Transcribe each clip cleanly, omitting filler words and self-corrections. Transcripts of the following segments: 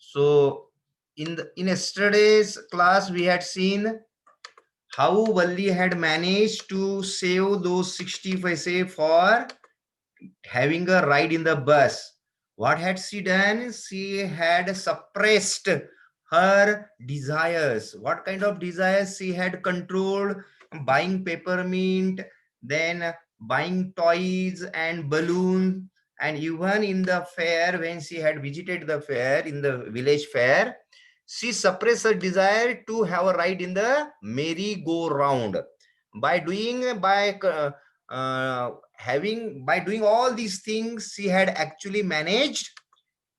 So in yesterday's class, we had seen how Valli had managed to save those 60 paise for having a ride in the bus. What had she done? She had suppressed her desires. What kind of desires? She had controlled buying peppermint, then buying toys and balloons. And even in the fair, when she had visited the fair, in the village fair, she suppressed her desire to have a ride in the merry-go-round. By doing all these things, she had actually managed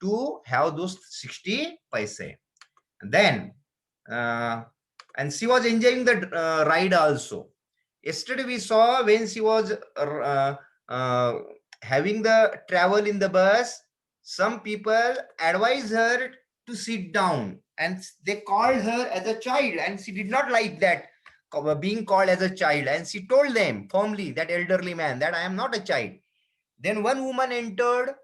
to have those 60 paise. Then and she was enjoying the ride also. Yesterday we saw when she was uh, having the travel in the bus, some people advised her to sit down, and they called her as a child, and she did not like that being called as a child, and she told them firmly, that elderly man, that I am not a child. Then one woman entered.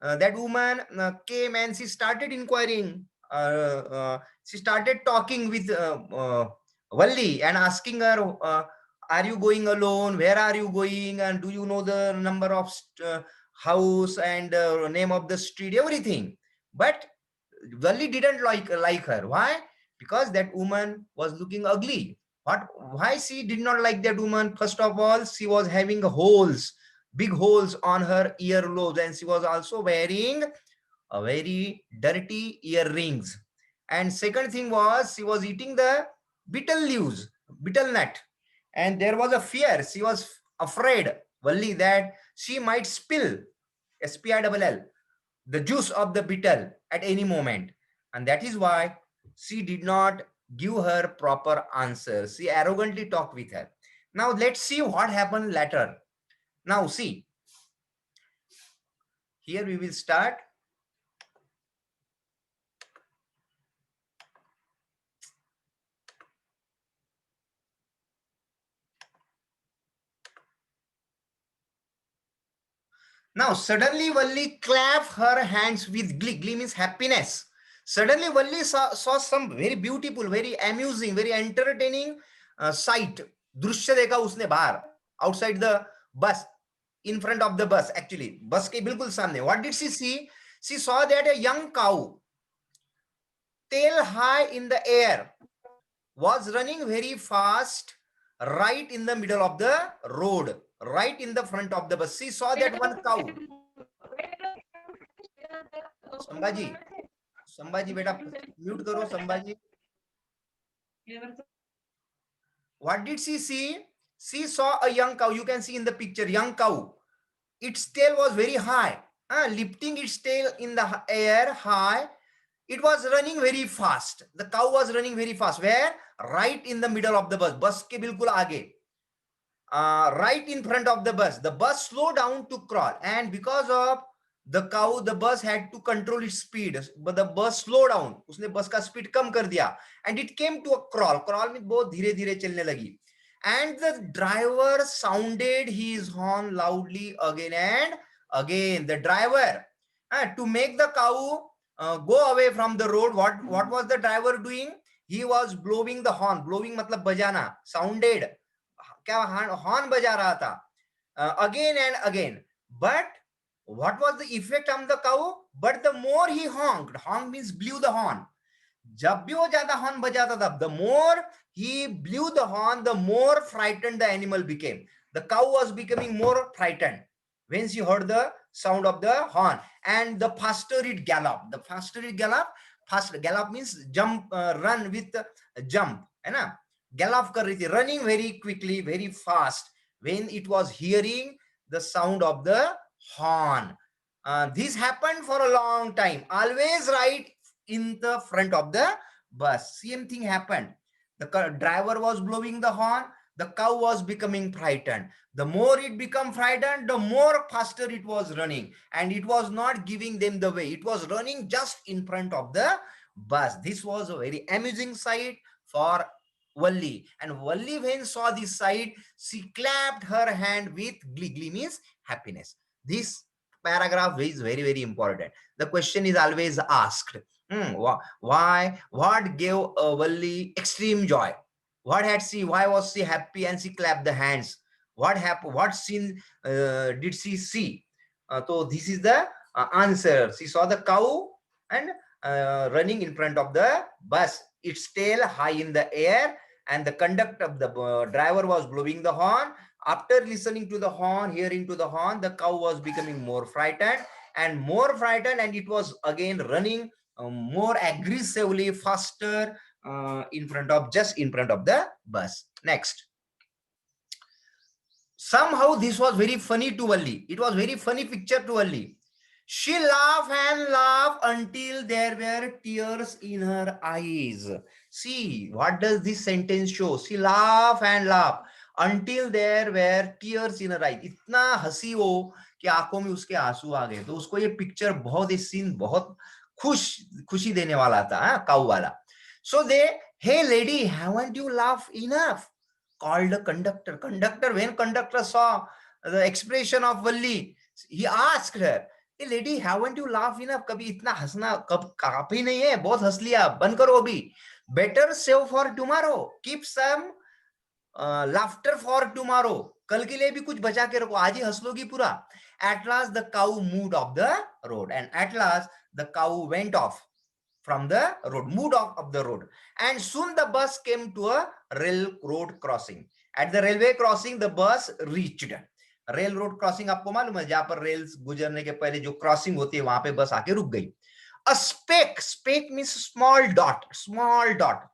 That woman came and she started inquiring. She started talking with Valli and asking her, are you going alone? Where are you going? And do you know the number of house and name of the street, everything? But Valli didn't like her. Why? Because that woman was looking ugly. What? Why she did not like that woman? First of all, she was having holes, big holes on her earlobes, and she was also wearing a very dirty earrings. And second thing was, she was eating the betel leaves, betel nut, and there was a fear. She was afraid, Valli, that she might spill spill the juice of the betel at any moment. And that is why she did not give her proper answer. She arrogantly talked with her. Now let's see what happened later. Now see, here we will start. Now suddenly Valli clapped her hands with glee. Glee means happiness. Suddenly Valli saw some very beautiful, very amusing, very entertaining sight. दृश्य देखा उसने बाहर, outside the bus, in front of the bus, actually bus के बिल्कुल सामने. What did she see? She saw that a young cow, tail high in the air, was running very fast right in the middle of the road, right in the front of the bus. She saw that one cow. Sambhaji, Sambhaji बेटा mute करो Sambhaji. What did she see? She saw a young cow. You can see in the picture, young cow. Its tail was very high, lifting its tail in the air high. It was running very fast. The cow was running very fast. Where? Right in the middle of the bus. Bus के बिल्कुल आगे. Right in front of the bus. The bus slowed down to crawl, and because of the cow, the bus had to control its speed. But the bus slowed down. उसने बस का speed कम कर दिया, and it came to a crawl. Crawl में बहुत धीरे धीरे चलने लगी. And the driver sounded his horn loudly again and again. The driver, to make the cow go away from the road, what was the driver doing? He was blowing the horn. Blowing मतलब बजाना. Sounded, क्या horn बजा रहा था again and again. But what was the effect on the cow? But the more he honked, honk means blew the horn. जब भी वो ज्यादा हॉर्न बजाता था, the more he blew the horn, the more frightened the animal became. The cow was becoming more frightened when she heard the sound of the horn, and the faster it galloped. The faster it galloped, fast gallop means jump, run with jump, है ना? Gallop कर रही थी, running very quickly, very fast when it was hearing the sound of the horn. This happened for a long time, always right in the front of the bus. Same thing happened. The driver was blowing the horn. The cow was becoming frightened. The more it became frightened, the more faster it was running. And it was not giving them the way. It was running just in front of the bus. This was a very amusing sight for Valli. And Valli, when saw this sight, she clapped her hand with glee. Glee means happiness. This paragraph is very, very important. The question is always asked. Why? What gave Valli extreme joy? What had she? Why was she happy and she clapped the hands? What happened? What scene did she see? So this is the answer. She saw the cow and running in front of the bus, its tail high in the air, and the conductor of the driver was blowing the horn. After listening to the horn, hearing to the horn, the cow was becoming more frightened, and it was again running more aggressively, faster, just in front of the bus. Next. Somehow this was very funny to Valli. It was very funny picture to Valli. She laughed and laughed until there were tears in her eyes. See, what does this sentence show? She laughed and laughed until there were tears in her eyes. इतना हंसी वो कि आंखों में उसके आंसू आ गए. तो उसको ये पिक्चर बहुत, ये सीन बहुत खुशी देने वाला था, काऊ वाला. So hey lady, haven't you laughed enough? Called the conductor. When conductor saw the expression of Valli, he asked her, hey lady, haven't you laughed enough? कभी इतना हंसना कब काफी नहीं है, बहुत हंस लिया, बंद करो अभी. Better save for tomorrow. Keep some laughter for tomorrow. कल के लिए भी कुछ बचा के रखो, आज ही हंस लोगी पूरा. At last the cow moved off the road, and at last the cow went off from the road, moved off of the road, and soon the bus came to a railroad crossing. At the railway crossing, the bus reached. Railroad crossing आपको मालूम है, जहां पर rails गुजरने के पहले जो crossing होती है, वहां पे बस आके रुक गई. A speck means small dot,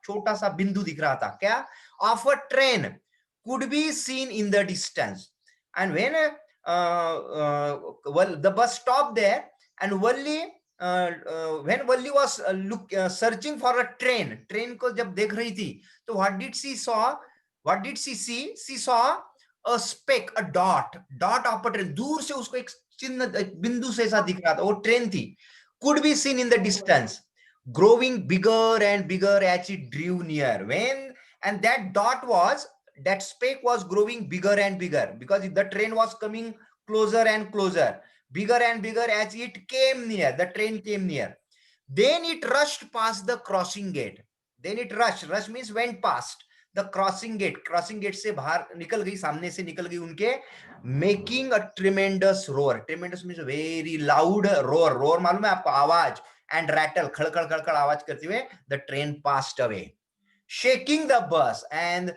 छोटा सा बिंदु दिख रहा था. क्या? Of a train could be seen in the distance. And when the bus stopped there, and when Valli was searching for a train को जब देख रही थी, तो what did she see? She saw a speck, a dot of a train. दूर से उसको एक चिन्ह, बिंदु से ऐसा दिख रहा था, वो ट्रेन थी. Could be seen in the distance, growing bigger and bigger as it drew near. And that speck was growing bigger and bigger because the train was coming closer and closer, bigger and bigger as it came near. The train came near. Then it rushed past the crossing gate. Rush means went past the crossing gate से बाहर निकल गई, सामने से निकल गई उनके, making a tremendous roar. Tremendous means very loud roar मालूम है आपको, आवाज, and rattle, खड़खड़ आवाज करते हुए the train passed away, shaking the bus, and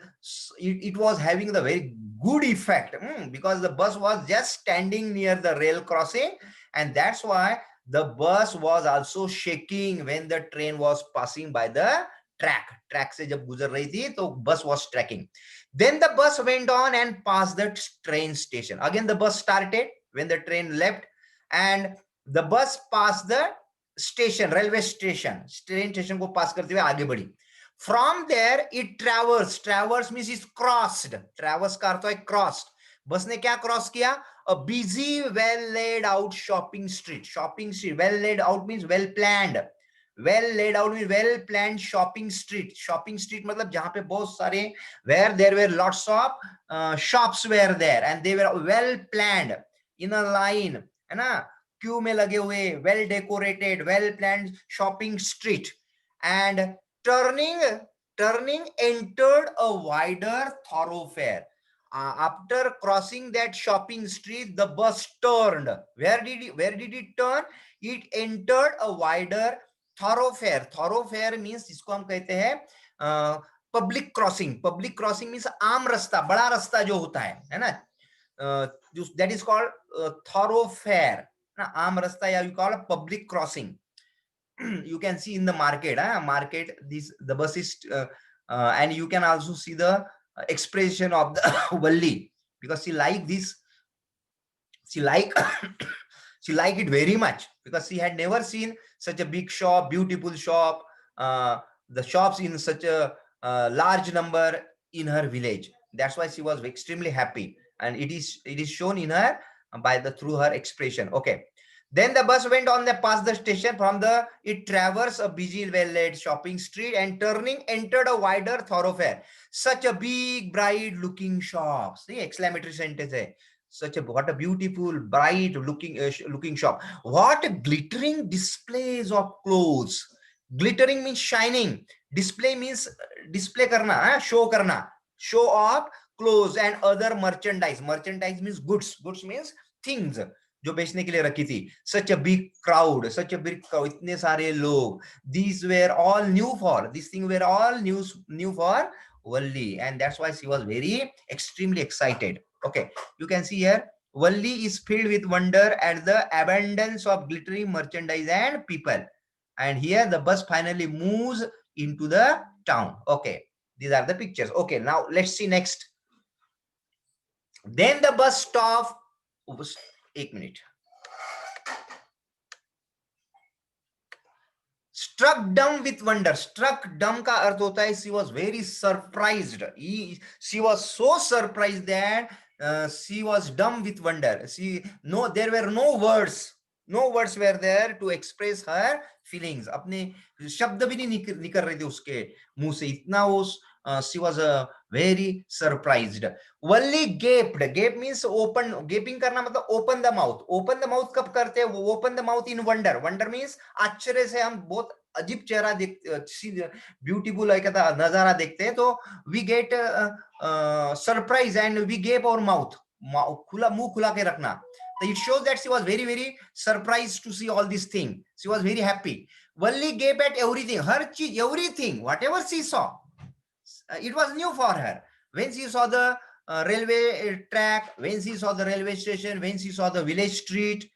it was having the very good effect because the bus was just standing near the rail crossing, and that's why the bus was also shaking when the train was passing by the track से जब गुजर रही थी, तो bus was tracking. Then the bus went on and passed the train station. Again the bus started when the train left, and the bus passed the station, railway station, train station को pass करते हुए आगे बढ़ी. From there it traversed means it's crossed. Traverse का अर्थ है crossed. बस ने क्या क्रॉस किया? A busy, well laid out shopping street. Well laid out means well planned. Well laid out means well planned shopping street. Shopping street मतलब जहाँ पे बहुत सारे, where there were lots of shops were there, and they were well planned in a line, है ना, Q में लगे हुए, well decorated, well planned shopping street. And turning entered a wider thoroughfare. After crossing that shopping street, the bus turned. Where did it turn? It entered a wider thoroughfare. Thoroughfare means इसको हम कहते हैं public crossing. Public crossing means आम रास्ता, बड़ा रास्ता जो होता है ना, that is called thoroughfare. ना, आम रास्ता, या you call a public crossing. You can see in the market, the bus is and you can also see the expression of the Valli, because she like this, she like it very much, because she had never seen such a big shop, beautiful shop, the shops in such a large number in her village. That's why she was extremely happy, and it is shown in her through her expression. Okay. Then the bus went on past the station. It traversed a busy, well-lit shopping street, and turning entered a wider thoroughfare. Such a big, bright-looking shop. See, exclamatory sentence है. Such a what a beautiful, bright looking shop. What glittering displays of clothes. Glittering means shining. Display means display karna, show karna. Show of clothes and other merchandise. Merchandise means goods. Goods means things जो बेचने के लिए रखी थी. Such a big crowd, such a big crowd, इतने सारे लोग. These were all new for. These things were all new for Valli, and that's why she was very extremely excited. Okay, you can see here Valli is filled with wonder at the abundance of glittering merchandise and people. And here the bus finally moves into the town. Okay, these are the pictures. Okay, now let's see next. Then the bus stop. Oops, 1 minute. Struck dumb with wonder. Struck dumb का अर्थ होता है she was very surprised. She was so surprised that she was dumb with wonder. There were no words. No words were there to express her feelings. अपने शब्द भी नहीं निकल रहे थे उसके मुंह से. इतना वो she was very surprised. Valli gaped. Gape means open. Gaping करना मतलब open the mouth. Open the mouth कब करते हैं? वो open the mouth in wonder. Wonder means आश्चर्य से हम बहुत अजीब चेहरा देखते, ब्यूटीफुल नजारा देखते हैं तो we get surprise and we gape our mouth. खुला मुंह खुला के रखना. So it shows that she was very very surprised to see all these things. She was very happy. Valli gaped at everything. हर चीज, everything, whatever she saw. It was new for her. When she saw the railway track, when she saw the railway station, when she saw the village street,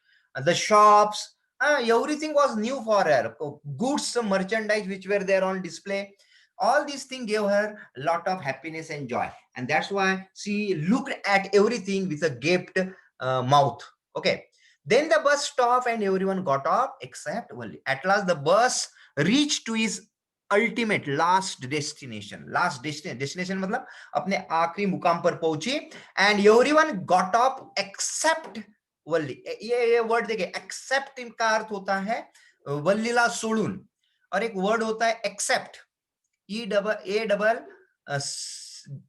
the shops, everything was new for her. Goods, merchandise which were there on display, all these things gave her a lot of happiness and joy. And that's why she looked at everything with a gaped mouth. Okay. Then the bus stopped and everyone got off except Valli. At last the bus reached to his ultimate last destination मतलब अपने आखिरी मुकाम पर पहुंची. And everyone got up except Valli. ये word देखिए, accept का अर्थ होता है वल्लीला सोडून, और एक वर्ड होता है एक्सेप्ट,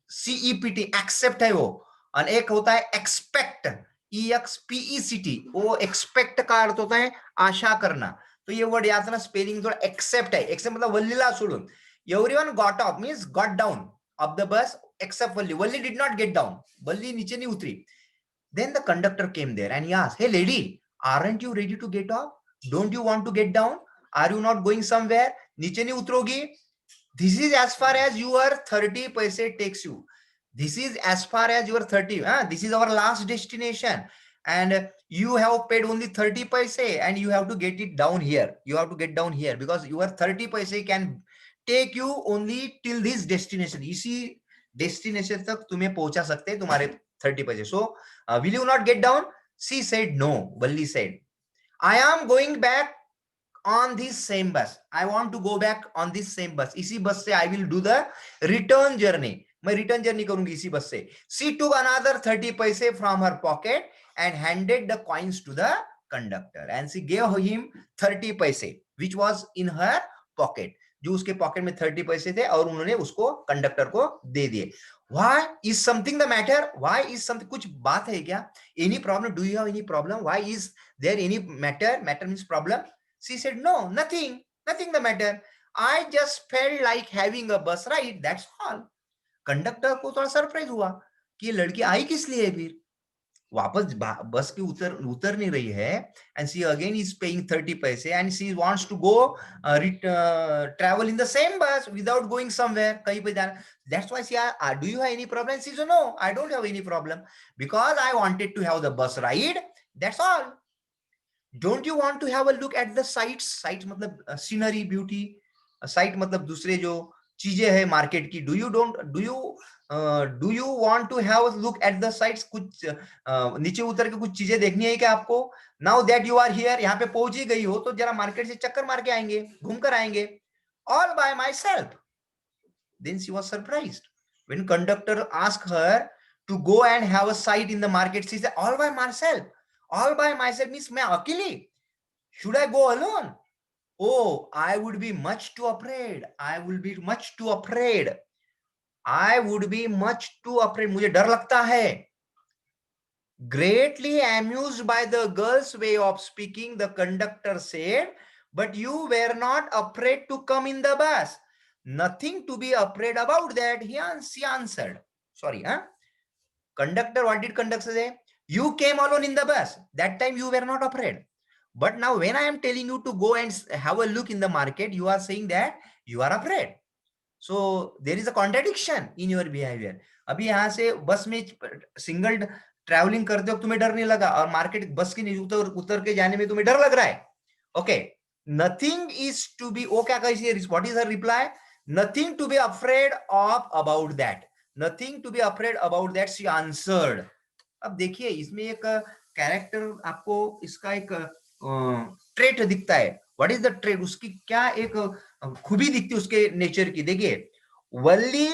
CEPT, एक्सेप्ट है वो. और एक होता है एक्सपेक्ट, EXPECT, वो एक्सपेक्ट का अर्थ होता है आशा करना. तो ये वर्ड याद रखना, स्पेलिंग थोड़ा एक्सेप्ट है. एक्सेप्ट मतलब वल्लीला सोडून. Everyone got up means got down off the bus except Valli. Valli did not get down. Valli नीचे नहीं उतरी. Then the conductor came there and he asked, "Hey lady, aren't you ready to get off? Don't you want to get down? Are you not going somewhere? नीचे नहीं उतरोगी? This is as far as your 30 paise takes you. This is as far as your 30. This is our last destination. And you have paid only 30 paise and you have to get it down here. You have to get down here because your 30 paise can take you only till this destination. इसी destination तक तुम्हें पहुंचा सकते हैं तुम्हारे 30 paise. So will you not get down? She said no. Valli said, I am going back on this same bus. I want to go back on this same bus. इसी बस से I will do the return journey. मैं return journey करूंगी इसी बस से. She took another 30 paise from her pocket and handed the coins to the conductor. And she gave him 30 paise, which was in her pocket. जो उसके pocket में 30 पैसे थे और उन्होंने उसको कंडक्टर को दे दिए. Why is something the matter? Why is something? कुछ बात है क्या? Any problem? Do you have any problem? Why is there any matter? Matter means problem. She said, no, nothing the matter. I just felt like having a bus ride. That's all. Conductor को थोड़ा surprise हुआ कि ये लड़की आई किस लिए है. फिर वापस बस की उतर नहीं रही है. And she again is paying 30 पैसे and she wants to go travel in the same bus without going somewhere, कहीं पे जाना. That's why she asked, do you have any problem? She said, no, I don't have any problem because I wanted to have the bus ride. That's all. Don't you want to have a look at the sights? Sights मतलब scenery, beauty. Sight मतलब दूसरे जो चीजें हैं market की. Do you want to have a look at the sights? कुछ नीचे उतर के कुछ चीजें देखनी है क्या आपको? Now that you are here, यहाँ पे पहुंच ही गई हो तो जरा मार्केट से चक्कर मार के आएंगे, घूम कर आएंगे. All by myself. Then she was surprised when conductor asked her to go and have a sight in the market. She said, all by myself. All by myself means मैं अकेली. Should I go alone? Oh, I would be much too afraid. I will be much too afraid. I would be much too afraid. मुझे डर लगता है. Greatly amused by the girl's way of speaking, the conductor said, but you were not afraid to come in the bus. Nothing to be afraid about that, she answered. Sorry, huh? Conductor, what did conductor say? You came alone in the bus. That time you were not afraid. But now when I am telling you to go and have a look in the market, you are saying that you are afraid. So there is a contradiction in your behavior. अभी यहाँ से बस में single travelling करते हो तुम्हें डर नहीं लगा, और मार्केट बस की उतर उतर के जाने में तुम्हें डर लग रहा है. Okay, nothing is to be, वो क्या कही, what is her reply? Nothing to be afraid of about that, nothing to be afraid about that, she answered. अब देखिए इसमें एक कैरेक्टर आपको इसका एक ट्रेट दिखता है. What is the trait? उसकी क्या एक खूबी दिखती है उसके नेचर की. देखिए वल्ली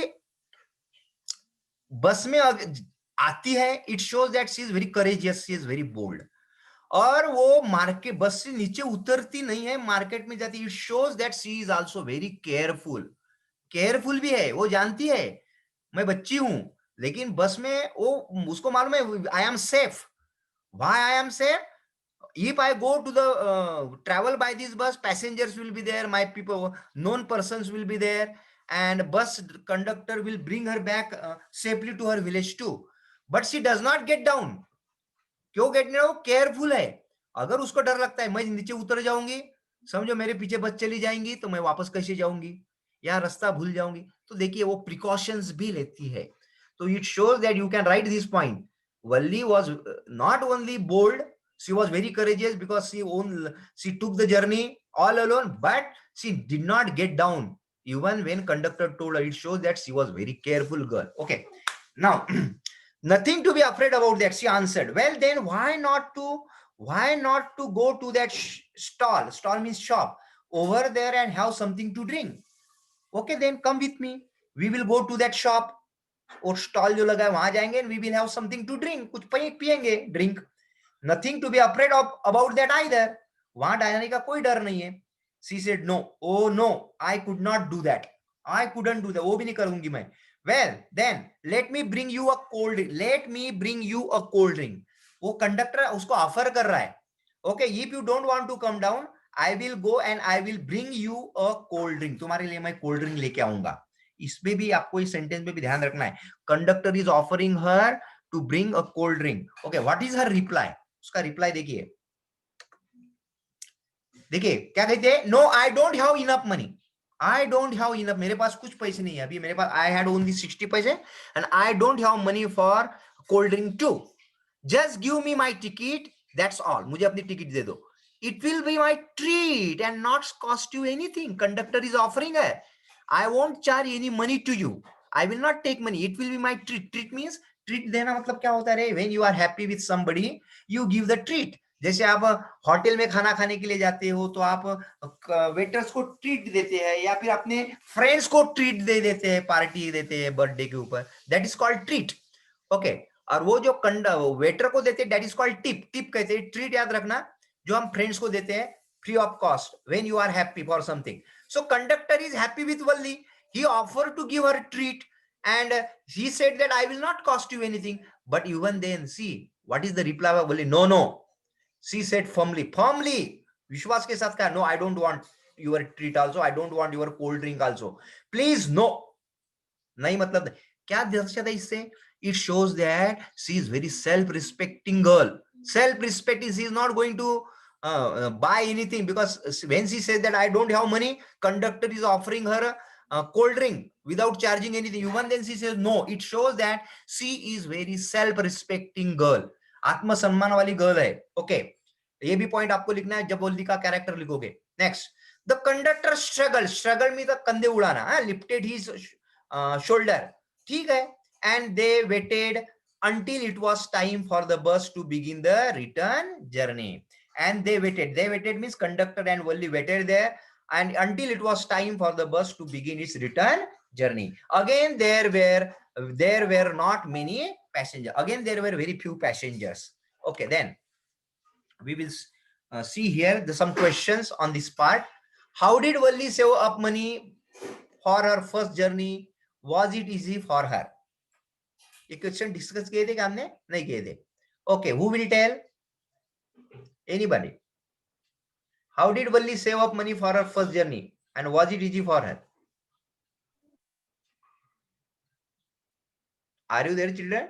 बस में आती है, it shows that she is very courageous, she is very bold. और वो मार्केट बस से नीचे उतरती नहीं है, मार्केट में जाती. It shows that she is also very careful. Careful भी है, वो जानती है मैं बच्ची हूं, लेकिन बस में वो उसको मालूम है I am safe. Why I am safe? if I go to the travel by this bus, passengers will be there, my people, known persons will be there, and bus conductor will bring her back safely to her village too. But she does not get down. क्यों gate नहीं? वो careful है. अगर उसको डर लगता है मैं नीचे उतर जाऊंगी, समझो मेरे पीछे बस चली जाएंगी, तो मैं वापस कैसे जाऊंगी, या रास्ता भूल जाऊंगी, तो देखिए वो प्रिकॉशंस भी लेती है. तो it shows that you can write this point. Valli was not only bold, she was very courageous because she took the journey all alone, but she did not get down even when conductor told her. It shows that she was very careful girl. Okay, now nothing to be afraid about that, she answered. Well then why not to go to that stall? Stall means shop. Over there and have something to drink. Okay, then come with me, we will go to that shop. और stall जो लगा है वहां जाएंगे, we will have something to drink, कुछ पिएंगे drink. Nothing to be afraid of about that either. वहां जाने का कोई डर नहीं है. She said no, oh no, I could not do that, I couldn't do that, वो भी नहीं करूंगी मैं. Well then let me bring you a cold, let me bring you a cold drink. वो कंडक्टर उसको ऑफर कर रहा है. Okay, if you don't want to come down, I will go and I will bring you a cold drink, तुम्हारे लिए मैं cold drink लेके आऊंगा. इसमें भी आपको इस सेंटेंस में भी ध्यान रखना है. Conductor is offering her to bring a cold drink. Okay, what is her reply? उसका रिप्लाई देखिए, देखिए क्या कहते हैं. No I don't have enough money, I don't have enough, मेरे पास कुछ पैसे नहीं है अभी, मेरे पास आई हैड ओनली 60 पैसे and I don't have money for cold drink too. Just give me my ticket, that's all, मुझे अपनी टिकट दे दो. It will be my treat and not cost you anything. Conductor is offering है, I won't charge any money to you. I will not take money. It will be my treat. Treat means treat देना मतलब क्या होता है? When you are happy with somebody, you give the treat. जैसे आप hotel में खाना खाने के लिए जाते हो तो आप वेटर्स को ट्रीट देते हैं, या फिर अपने फ्रेंड्स को ट्रीट दे देते हैं, पार्टी देते हैं बर्थडे के ऊपर. That is called treat. Okay, और वो जो वेटर को देते हैं that is called tip. Tip कहते हैं. ट्रीट याद रखना, जो हम फ्रेंड्स को देते हैं free of cost when you are happy for something. So conductor is happy with Valli. He offered to give her a treat and he said that I will not cost you anything. But even then, see, what is the reply of Valli? No, no. She said firmly, Vishwas ke sath kya? No, I don't want your treat also. I don't want your cold drink also. Please, no. नहीं मतलब क्या दर्शाता है इससे? It shows that she is very self-respecting girl. Self-respect is, she is not going to buy anything, because when she says that I don't have money, conductor is offering her a cold drink without charging anything. Even then she says no. It shows that she is very self-respecting girl. आत्मसम्मान वाली girl है. Okay, ये भी point आपको लिखना है जब वल्ली का कैरेक्टर लिखोगे. नेक्स्ट, द कंडक्टर स्ट्रगल में द कंधे उड़ाना, लिफ्टेड हिज शोल्डर. ठीक है. And they waited until it was time for the bus to begin the return journey. And they waited means conductor and Valli waited there, and until it was time for the bus to begin its return journey. Again there were not many passengers. Again there were very few passengers. Okay, then we will see here some questions on this part. How did Valli save up money for her first journey? Was it easy for her? ये question discuss किए थे क्या हमने? नहीं किए थे. Okay, who will tell? Anybody? How did Valli save up money for her first journey, and was it easy for her? Are you there, children?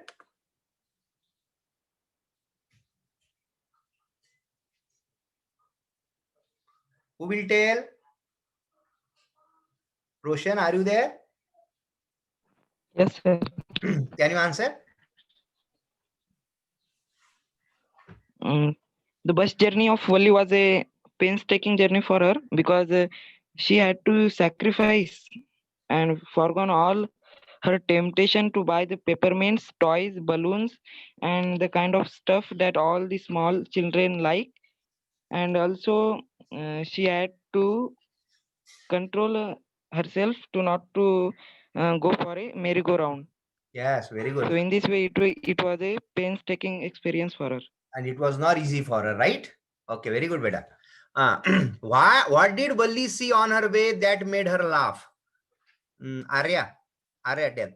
Who will tell? Roshan, are you there? Yes, sir. Can you answer? The bus journey of Valli was a painstaking journey for her because she had to sacrifice and forgone all her temptation to buy the peppermints, toys, balloons, and the kind of stuff that all the small children like. And also, she had to control herself to not to go for a merry-go-round. Yes, very So good. in this way, it was a painstaking experience for her. And it was not easy for her, right? Okay, very good, beta. What did Valli see on her way that made her laugh? Arya, tell.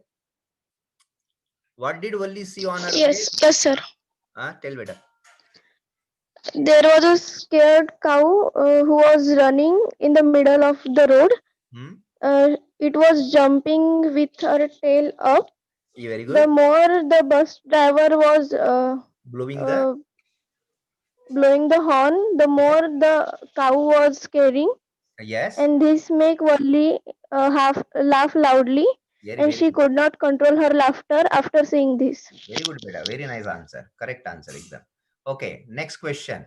What did Valli see on her way? Yes, sir. Tell, beta. There was a scared cow who was running in the middle of the road. Hmm? It was jumping with her tail up. Yeah, very The good. more the bus driver was Blowing the blowing the horn, the more the cow was scaring, yes. and this make Valli half laugh loudly, Very, and very she good. could not control her laughter after seeing this. Very good, beta. Very nice answer. Correct answer, exam. Okay, next question.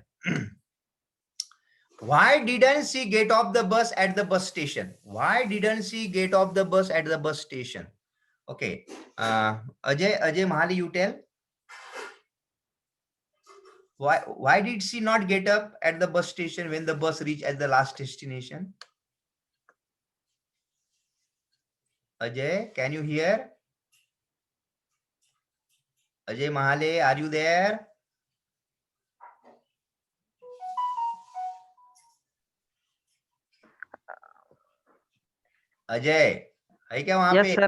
Why didn't she get off the bus at the bus station? Why didn't she get off the bus at the bus station? Okay. Ajay Mahali, you tell. Why did she not get up at the bus station when the bus reached at the last destination? Ajay, can you hear? Ajay Mahale, are you there? Ajay है क्या वहां पे? Yes, sir.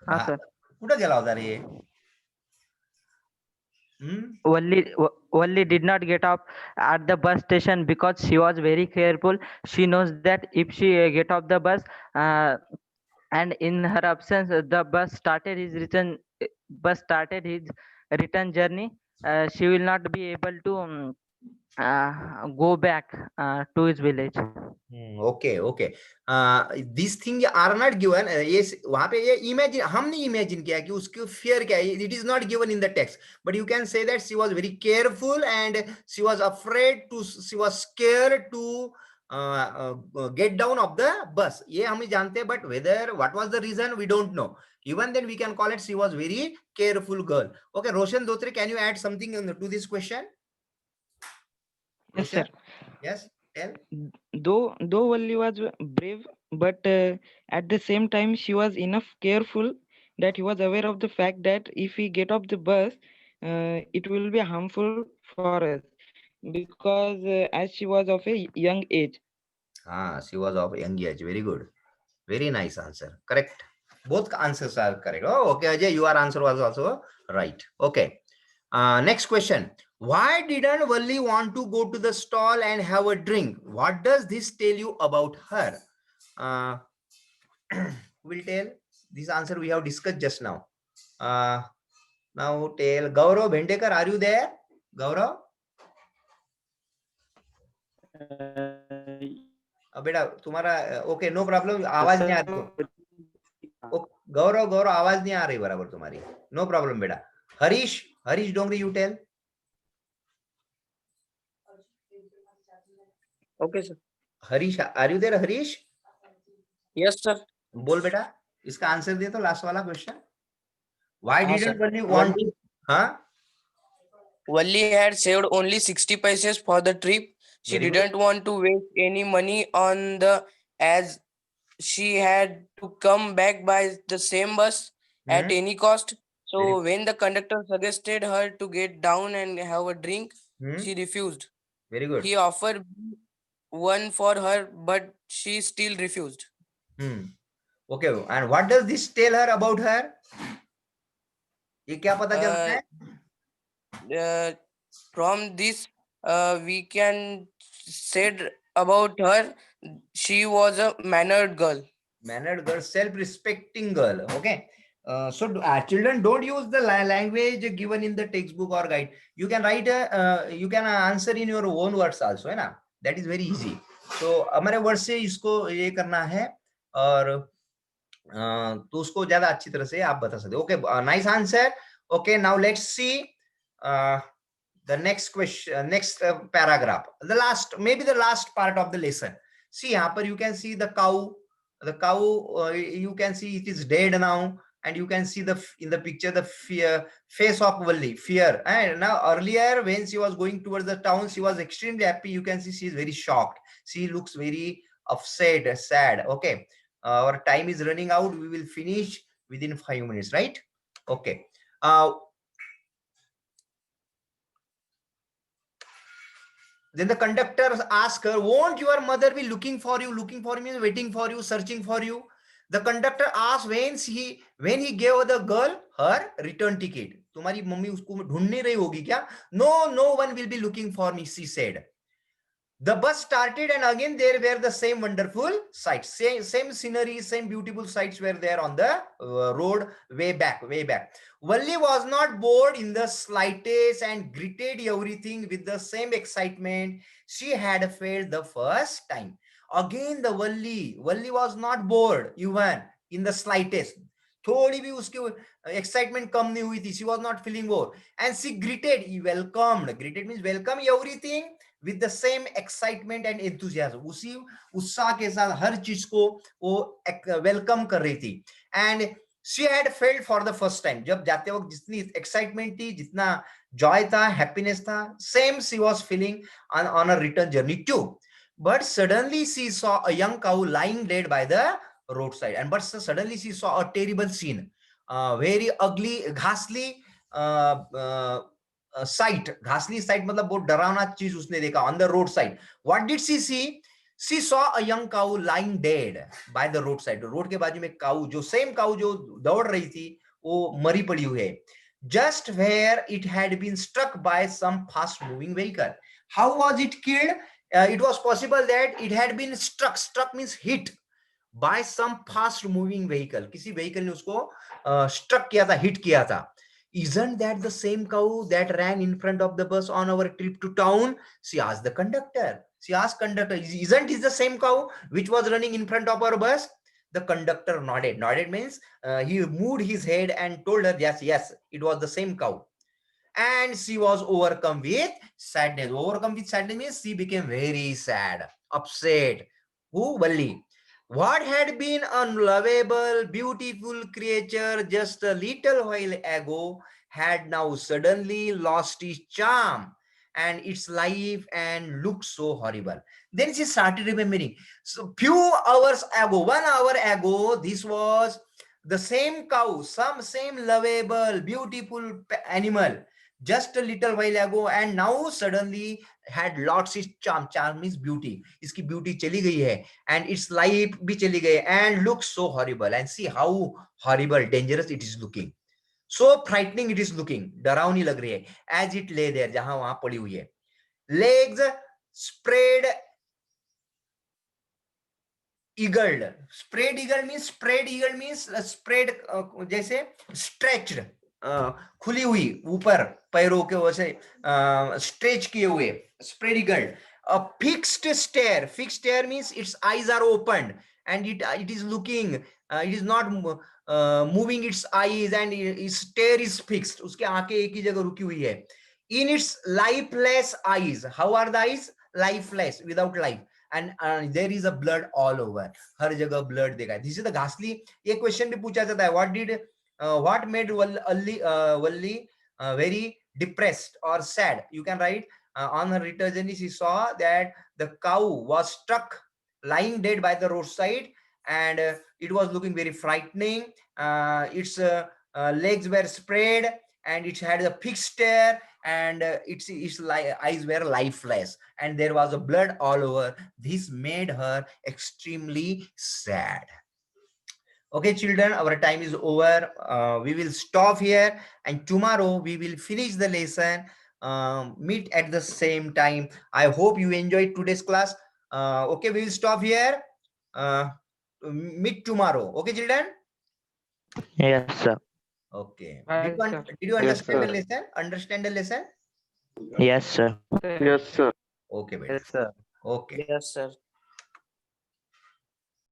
हाँ, sir. कुठं गेला होता रे? Valli did not get up at the bus station because she was very careful. She knows that if she get off the bus, and in her absence, the bus started his return journey. She will not be able to go back to his village. Okay okay. This thing are not given. ये वहां पे ये imagine हमने imagine किया कि उसकी fear क्या है. It is not given in the text, but you can say that she was very careful and she was afraid to, she was scared to get down of the bus. ये हम जानते हैं, but whether what was the reason we don't know. Even then we can call it she was very careful girl. Okay, Roshan Dhotre, can you add something to this question? Yes, sir. Yes, tell. Though Valli was brave, but at the same time she was enough careful that he was aware of the fact that if we get off the bus, it will be harmful for us because as she was of a young age. She was of young age. Very good. Very nice answer. Correct. Both answers are correct. Oh, okay, Ajay, your answer was also right. Okay. Next question. Why didn't Valli want to go to the stall and have a drink? What does this tell you about her? Will tell. This answer we have discussed just now. Now tell. Gaurav Bhendekar, are you there? Gaurav? बेटा तुम्हारा okay, no problem. आवाज नहीं आ रही. गौरव आवाज नहीं आ रही बराबर तुम्हारी. नो प्रॉब्लम बेटा. Harish Dongri, you tell. Okay sir. Harish, are you there Harish? Yes sir. बोल बेटा, इसका आंसर दे तो लास्ट वाला क्वेश्चन. व्हाई हाँ, didn't sir. Valli want to? Valli had saved only 60 paise for the trip. She Very good. didn't want to waste any money on the, as she had to come back by the same bus at any cost. So Very when the conductor suggested her to get down and have a drink, she refused. Very good. He offered one for her, but she still refused. Okay, and what does this tell her about her? ये क्या पता चलता है? from this, we can said about her, she was a mannered girl. Mannered girl, self-respecting girl. Okay. Children, don't use the language given in the textbook or guide. You can write you can answer in your own words also, है ना? That is very easy. So हमारे word से इसको ये करना है और तो उसको ज्यादा अच्छी तरह से आप बता सकते हो. Okay, nice answer. Okay, now let's see the next question, next paragraph. The last, maybe the last part of the lesson. See, यहाँ पर you can see the cow. The cow, you can see it is dead now, and you can see the in the picture the face of Valli, fear. And now earlier when she was going towards the town, she was extremely happy. You can see she is very shocked. She looks very upset, sad. Okay, our time is running out. We will finish within 5 minutes, right? Okay. Then the conductor asked her, won't your mother be looking for you? Looking for me, waiting for you, searching for you. The conductor asked when he gave the girl her return ticket. तुम्हारी mummy उसको ढूंढ नहीं रही होगी क्या? No, no one will be looking for me, she said. The bus started and again there were the same wonderful sights, same scenery, same beautiful sights were there on the road way back. Valli was not bored in the slightest and greeted everything with the same excitement she had felt the first time. Again the Valli was not bored even in the slightest. थोड़ी भी उसकी excitement कम नहीं हुई थी. She was not feeling bored and she greeted, welcomed. Greeted means welcome everything with the same excitement and enthusiasm. उसी उत्साह के साथ हर चीज को वो वेलकम कर रही थी. And she had felt for the first time, जब जाते वक्त जितनी excitement थी, जितना joy था, happiness था, same she was feeling on a return journey too. But suddenly she saw a young cow lying dead by the roadside. And but suddenly she saw a terrible scene, very ugly, ghastly sight. Ghastly sight मतलब बहुत डरावना चीज उसने देखा on the roadside. What did she see? She saw a young cow lying dead by the roadside. Road के बाजू में काऊ, जो सेम काऊ जो दौड़ रही थी, वो मरी पड़ी हुई है. Just where it had been struck by some fast moving vehicle. How was it killed? It was possible that it had been struck. Struck means hit by some fast moving vehicle. किसी vehicle ने उसको struck किया था, hit किया था. Isn't that the same cow that ran in front of the bus on our trip to town? She asked the conductor. She asked conductor, isn't it the same cow which was running in front of our bus? The conductor nodded. Nodded means he moved his head and told her, yes, it was the same cow. And she was overcome with sadness. Overcome with sadness means she became very sad, upset. Who? Valli. What had been a lovable, beautiful creature just a little while ago had now suddenly lost its charm and its life and looked so horrible. Then she started remembering. So few hours ago, 1 hour ago, this was the same cow, some same lovable, beautiful animal just a little while ago, and now suddenly had lost its charm. Charm means beauty. इसकी beauty चली गई है, and its life भी चली गई, and looks so horrible. And see how horrible, dangerous it is looking. So frightening it is looking. डरावनी लग रही है. As it lay there, जहां वहां पड़ी हुई है. Legs spread eagled. Spread eagle means spread जैसे stretched. खुली हुई ऊपर पैरों के वैसे स्ट्रेच किए हुए, spread eagled. A fixed stare means its eyes are opened and it is looking, it is not moving its eyes, and its stare is fixed. उसके आंखें एक ही जगह रुकी हुई है. In its lifeless eyes, how are the eyes? Lifeless, without life. And there is a blood all over. हर जगह blood देखा है. This is the ghastly. ये question भी पूछा जाता है. What made Valli very depressed or sad? You can write on her return journey. She saw that the cow was struck lying dead by the roadside, and it was looking very frightening. Its legs were spread, and it had a fixed stare, and its eyes were lifeless, and there was a blood all over. This made her extremely sad. Okay, children, our time is over. We will stop here, and tomorrow we will finish the lesson. Meet at the same time. I hope you enjoyed today's class. Okay, we will stop here. Meet tomorrow. Okay, children. Yes, sir. Okay. Bye, Did you, sir. did you Yes, understand the sir. lesson? Understand the lesson? Yes, sir. Yes, sir. Okay, beta. Yes, sir. Okay. Yes, sir.